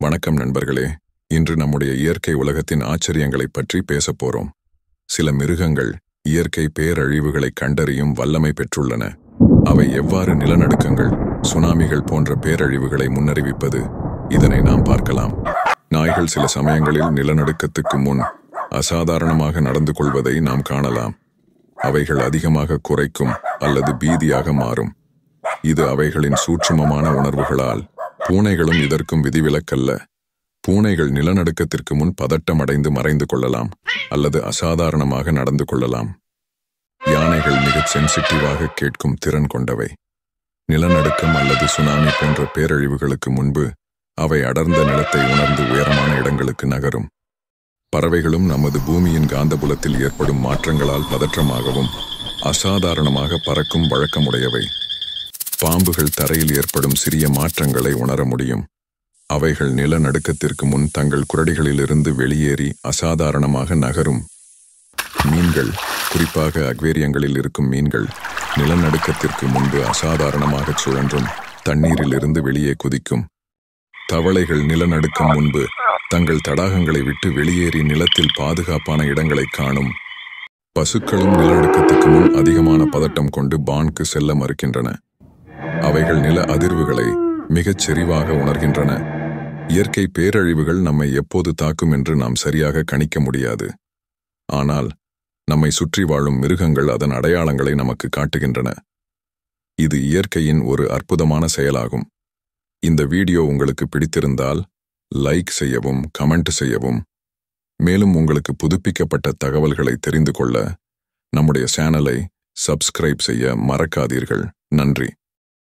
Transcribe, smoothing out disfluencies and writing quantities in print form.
வணக்கம் நண்பர்களே. இன்று நம்முடைய இயற்கை உலகத்தின் ஆச்சரியங்களைப் பற்றி பேசப் போறோம். சில மிருகங்கள் இயற்கை பேரழிவுகளை கண்டறியும் வல்லமை பெற்றுள்ளன. அவை எவ்வாறு நிலநடுக்கங்கள், சுனாமிகள் போன்ற பேரழிவுகளை முன்னறிவிப்பது, இதனை நாம் பார்க்கலாம். நாய்கள் சில சமயங்களில் நிலநடுக்கத்துக்கு முன் அசாதாரணமாக நடந்து கொள்வதை நாம் காணலாம். அவைகள் அதிகமாக குறைக்கும் அல்லது பீதியாக மாறும். இது அவைகளின் சூட்சுமமான உணர்வுகளால். பூனைகளும் இதற்கும் விதிவிலக்கல்ல. பூனைகள் நிலநடுக்கத்திற்கு முன் பதட்டமடைந்து மறைந்து கொள்ளலாம் அல்லது அசாதாரணமாக நடந்து கொள்ளலாம். யானைகள் மிகச் சென்சிட்டிவாக கேட்கும் திறன் கொண்டவை. நிலநடுக்கம் அல்லது சுனாமி போன்ற பேரழிவுகளுக்கு முன்பு அவை அடர்ந்த நிலத்தை உணர்ந்து உயரமான இடங்களுக்கு நகரும். பறவைகளும் நமது பூமியின் காந்தபுலத்தில் ஏற்படும் மாற்றங்களால் பதற்றமாகவும் அசாதாரணமாக பறக்கும் வழக்கமுடையவை. பாம்புகள் தரையில் ஏற்படும் சிறிய மாற்றங்களை உணர முடியும். அவைகள் நிலநடுக்கத்திற்கு முன் தங்கள் குரடிகளிலிருந்து வெளியேறி அசாதாரணமாக நகரும். மீன்கள், குறிப்பாக அக்வேரியங்களில் இருக்கும் மீன்கள், நிலநடுக்கத்திற்கு முன்பு அசாதாரணமாக சுழன்றும் தண்ணீரில் இருந்து வெளியே குதிக்கும். தவளைகள் நிலநடுக்கம் முன்பு தங்கள் தடாகங்களை விட்டு வெளியேறி நிலத்தில் பாதுகாப்பான இடங்களை காணும். பசுக்களும் நிலநடுக்கத்துக்கு முன் அதிகமான பதட்டம் கொண்டு பான்க்கு செல்ல மறுக்கின்றன. அவைகள் நில அதிர்வுகளை மிகச் செறிவாக உணர்கின்றன. இயற்கை பேரழிவுகள் நம்மை எப்போது தாக்கும் என்று நாம் சரியாக கணிக்க முடியாது. ஆனால் நம்மை சுற்றி வாழும் மிருகங்கள் அதன் அடையாளங்களை நமக்கு காட்டுகின்றன. இது இயற்கையின் ஒரு அற்புதமான செயலாகும். இந்த வீடியோ உங்களுக்கு பிடித்திருந்தால் லைக் செய்யவும், கமெண்ட் செய்யவும், மேலும் உங்களுக்கு புதுப்பிக்கப்பட்ட தகவல்களை தெரிந்து கொள்ள நம்முடைய சேனலை சப்ஸ்கிரைப் செய்ய மறக்காதீர்கள். நன்றி.